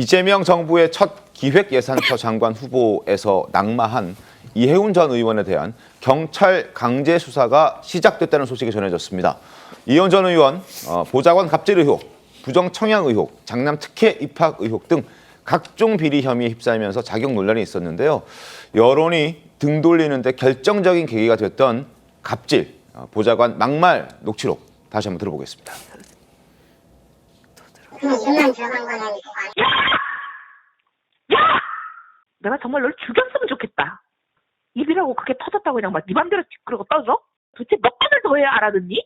이재명 정부의 첫 기획예산처 장관 후보에서 낙마한 이해운 전 의원에 대한 경찰 강제 수사가 시작됐다는 소식이 전해졌습니다. 이해운 전 의원 보좌관 갑질 의혹, 부정 청약 의혹, 장남 특혜 입학 의혹 등 각종 비리 혐의에 휩싸이면서 자격 논란이 있었는데요. 여론이 등 돌리는데 결정적인 계기가 됐던 갑질, 보좌관 막말 녹취록 다시 한번 들어보겠습니다. 내가 정말 널 죽였으면 좋겠다. 입이라고 그게 터졌다고 그냥 막 네 맘대로 그러고 떠져? 도대체 몇 번을 더 해야 알아듣니?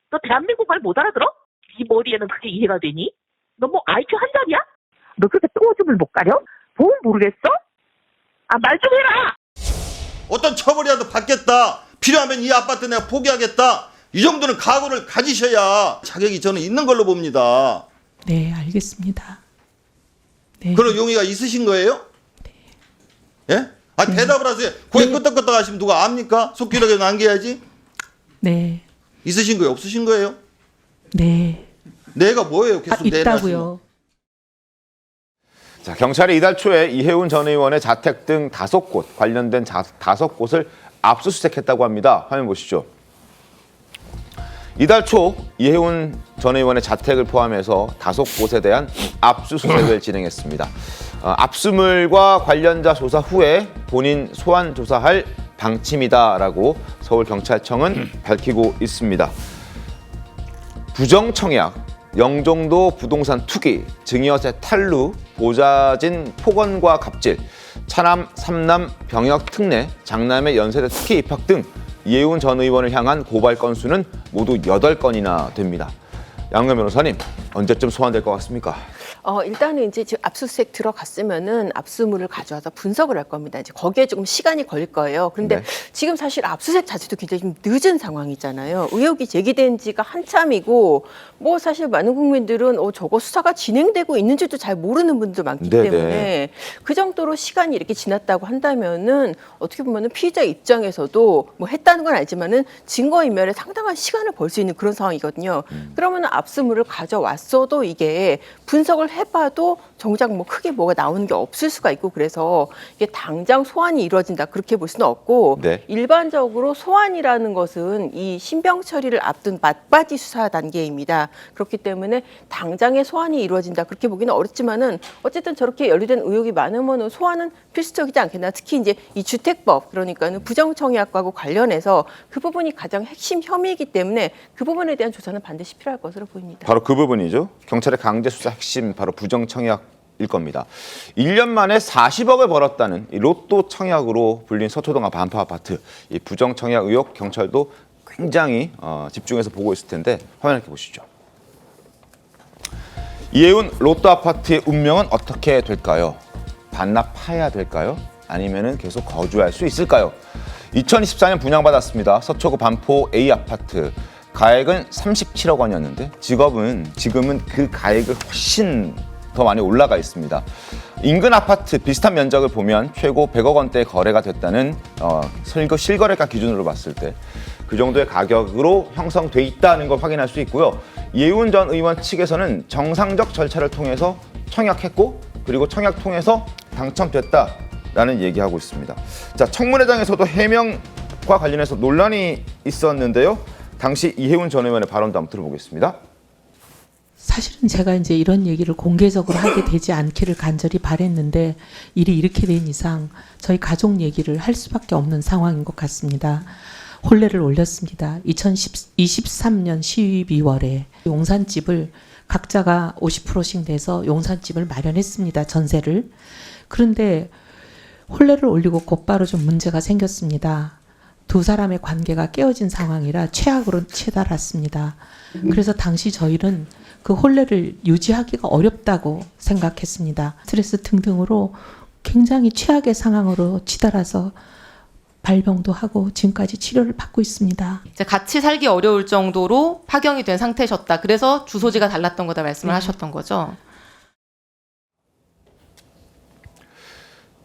너 대한민국 말 못 알아들어? 네 머리에는 그게 이해가 되니? 너 뭐 IQ 한 자리야? 너 그렇게 똥오줌을 못 가려? 보면 모르겠어? 말 좀 해라! 어떤 처벌이라도 받겠다. 필요하면 이 아파트 내가 포기하겠다. 이 정도는 각오를 가지셔야 자격이 저는 있는 걸로 봅니다. 네, 알겠습니다. 네. 그런 용의가 있으신 거예요? 예? 대답을 하세요. 고개 끄덕끄덕 하시면 누가 압니까? 속기록에 남겨야지. 네. 있으신 거예요? 없으신 거예요? 네. 내가 뭐예요? 계속 있다고요. 자, 경찰이 이달 초에 이해운 전 의원의 자택 등 5곳 관련된 5곳을 압수수색했다고 합니다. 화면 보시죠. 이달 초 이해운 전 의원의 자택을 포함해서 5곳에 대한 압수수색을 진행했습니다. 압수물과 관련자 조사 후에 본인 소환 조사할 방침이다라고 서울경찰청은 밝히고 있습니다. 부정청약, 영종도 부동산 투기, 증여세 탈루, 보좌진 폭언과 갑질, 차남, 삼남, 병역 특례, 장남의 연세대 특혜 입학 등 이해운 전 의원을 향한 고발 건수는 모두 8건이나 됩니다. 양금 변호사님, 언제쯤 소환될 것 같습니까? 일단은 이제 지금 압수수색 들어갔으면은 압수물을 가져와서 분석을 할 겁니다. 이제 거기에 조금 시간이 걸릴 거예요. 그런데 네. 지금 사실 압수수색 자체도 굉장히 좀 늦은 상황이잖아요. 의혹이 제기된 지가 한참이고, 뭐 사실 많은 국민들은 저거 수사가 진행되고 있는지도 잘 모르는 분들 많기 네네. 때문에 그 정도로 시간이 이렇게 지났다고 한다면은 어떻게 보면은 피의자 입장에서도 뭐 했다는 건 알지만은 증거인멸에 상당한 시간을 벌 수 있는 그런 상황이거든요. 그러면 압수물을 가져왔어도 이게 분석을 해봐도 정작 뭐 크게 뭐가 나오는 게 없을 수가 있고, 그래서 이게 당장 소환이 이루어진다 그렇게 볼 수는 없고, 네. 일반적으로 소환이라는 것은 이 신병 처리를 앞둔 맞바지 수사 단계입니다. 그렇기 때문에 당장의 소환이 이루어진다 그렇게 보기는 어렵지만은 어쨌든 저렇게 연루된 의혹이 많으면 소환은 필수적이지 않겠나. 특히 이제 이 주택법, 그러니까는 부정청약과고 관련해서 그 부분이 가장 핵심 혐의이기 때문에 그 부분에 대한 조사는 반드시 필요할 것으로 보입니다. 바로 그 부분이죠. 경찰의 강제 수사 핵심 바로 부정청약일 겁니다. 1년 만에 40억을 벌었다는 이 로또 청약으로 불린 서초동 반포 아파트, 이 부정청약 의혹 경찰도 굉장히 집중해서 보고 있을 텐데 화면 이렇게 보시죠. 이해운 로또 아파트의 운명은 어떻게 될까요? 반납해야 될까요? 아니면은 계속 거주할 수 있을까요? 2024년 분양받았습니다. 서초구 반포 A 아파트. 가액은 37억 원이었는데 지금은 그 가액을 훨씬 더 많이 올라가 있습니다. 인근 아파트 비슷한 면적을 보면 최고 100억 원대 거래가 됐다는 실거래가 기준으로 봤을 때 그 정도의 가격으로 형성돼 있다는 걸 확인할 수 있고요. 이해운 전 의원 측에서는 정상적 절차를 통해서 청약했고, 그리고 청약 통해서 당첨됐다라는 얘기하고 있습니다. 자, 청문회장에서도 해명과 관련해서 논란이 있었는데요. 당시 이해운 전 의원의 발언도 한번 들어보겠습니다. 사실은 제가 이제 이런 얘기를 공개적으로 하게 되지 않기를 간절히 바랬는데 일이 이렇게 된 이상 저희 가족 얘기를 할 수밖에 없는 상황인 것 같습니다. 혼례를 올렸습니다. 2023년 12월에 용산집을 각자가 50%씩 내서 용산집을 마련했습니다. 전세를. 그런데 혼례를 올리고 곧바로 좀 문제가 생겼습니다. 두 사람의 관계가 깨어진 상황이라 최악으로 치달았습니다. 그래서 당시 저희는 그 혼례를 유지하기가 어렵다고 생각했습니다. 스트레스 등등으로 굉장히 최악의 상황으로 치달아서 발병도 하고 지금까지 치료를 받고 있습니다. 같이 살기 어려울 정도로 파경이 된 상태셨다. 그래서 주소지가 달랐던 거다 말씀을 하셨던 거죠.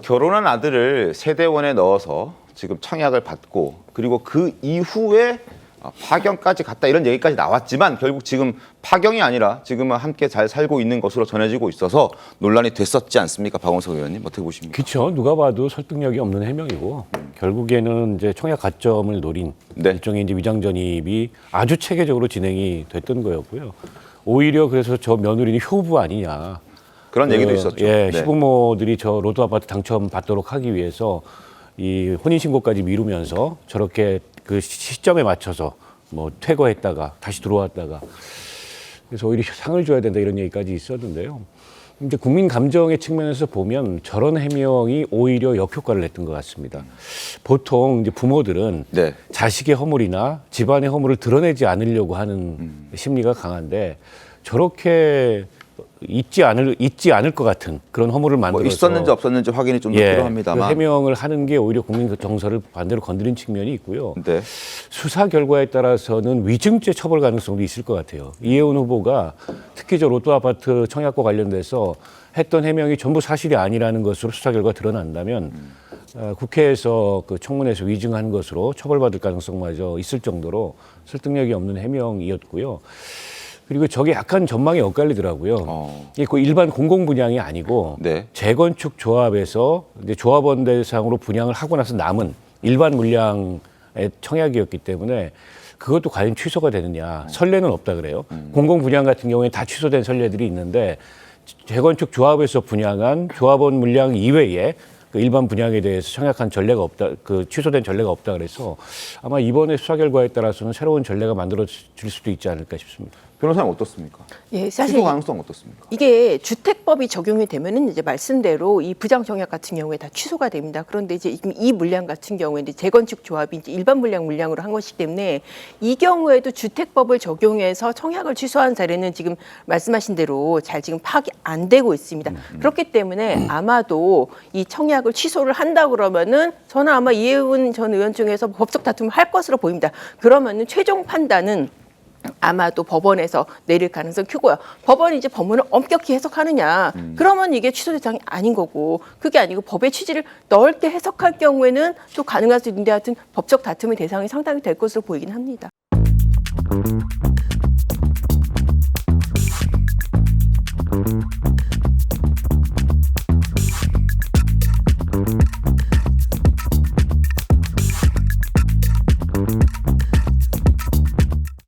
결혼한 아들을 세대원에 넣어서 지금 청약을 받고, 그리고 그 이후에 파경까지 갔다 이런 얘기까지 나왔지만 결국 지금 파경이 아니라 지금은 함께 잘 살고 있는 것으로 전해지고 있어서 논란이 됐었지 않습니까? 박원석 의원님 어떻게 보십니까? 그렇죠. 누가 봐도 설득력이 없는 해명이고 결국에는 이제 청약 가점을 노린 네. 일종의 이제 위장 전입이 아주 체계적으로 진행이 됐던 거였고요. 오히려 그래서 저 며느리는 효부 아니냐. 그런 얘기도 있었죠. 예, 네. 시부모들이 저 로또 아파트 당첨 받도록 하기 위해서 이 혼인 신고까지 미루면서 저렇게 그 시점에 맞춰서 뭐 퇴거했다가 다시 들어왔다가 그래서 오히려 상을 줘야 된다 이런 얘기까지 있었는데요. 이제 국민 감정의 측면에서 보면 저런 해명이 오히려 역효과를 냈던 것 같습니다. 보통 이제 부모들은 네. 자식의 허물이나 집안의 허물을 드러내지 않으려고 하는 심리가 강한데 저렇게 잊지 않을 것 같은 그런 허물을 뭐 만들어서 있었는지 없었는지 확인이 좀 더 그 필요합니다만. 해명을 하는 게 오히려 국민 정서를 반대로 건드린 측면이 있고요. 네. 수사 결과에 따라서는 위증죄 처벌 가능성도 있을 것 같아요. 이혜원 후보가 특히 저 로또 아파트 청약과 관련돼서 했던 해명이 전부 사실이 아니라는 것으로 수사 결과 드러난다면 국회에서 그 청문회에서 위증한 것으로 처벌받을 가능성마저 있을 정도로 설득력이 없는 해명이었고요. 그리고 저게 약간 전망이 엇갈리더라고요. 이게 그 일반 공공 분양이 아니고 네. 재건축 조합에서 이제 조합원 대상으로 분양을 하고 나서 남은 일반 물량의 청약이었기 때문에 그것도 과연 취소가 되느냐. 선례는 없다 그래요. 공공 분양 같은 경우에 다 취소된 선례들이 있는데 재건축 조합에서 분양한 조합원 물량 이외에 그 일반 분양에 대해서 청약한 전례가 없다, 그 취소된 전례가 없다 그래서 아마 이번에 수사 결과에 따라서는 새로운 전례가 만들어질 수도 있지 않을까 싶습니다. 변호사님 어떻습니까? 예, 사실 취소 가능성 어떻습니까? 이게 주택법이 적용이 되면은 이제 말씀대로 이 부장 청약 같은 경우에 다 취소가 됩니다. 그런데 이제 이 물량 같은 경우에 이제 재건축 조합이 이제 일반 물량으로 한 것이기 때문에 이 경우에도 주택법을 적용해서 청약을 취소한 사례는 지금 말씀하신 대로 잘 지금 파악이 안 되고 있습니다. 그렇기 때문에 아마도 이 청약을 취소를 한다 그러면은 저는 아마 이혜훈 전 의원 중에서 법적 다툼을 할 것으로 보입니다. 그러면은 최종 판단은 아마도 법원에서 내릴 가능성이 크고요. 법원이 이제 법문을 엄격히 해석하느냐. 그러면 이게 취소 대상이 아닌 거고 그게 아니고 법의 취지를 넓게 해석할 경우에는 또 가능할 수 있는데 하여튼 법적 다툼의 대상이 상당히 될 것으로 보이긴 합니다.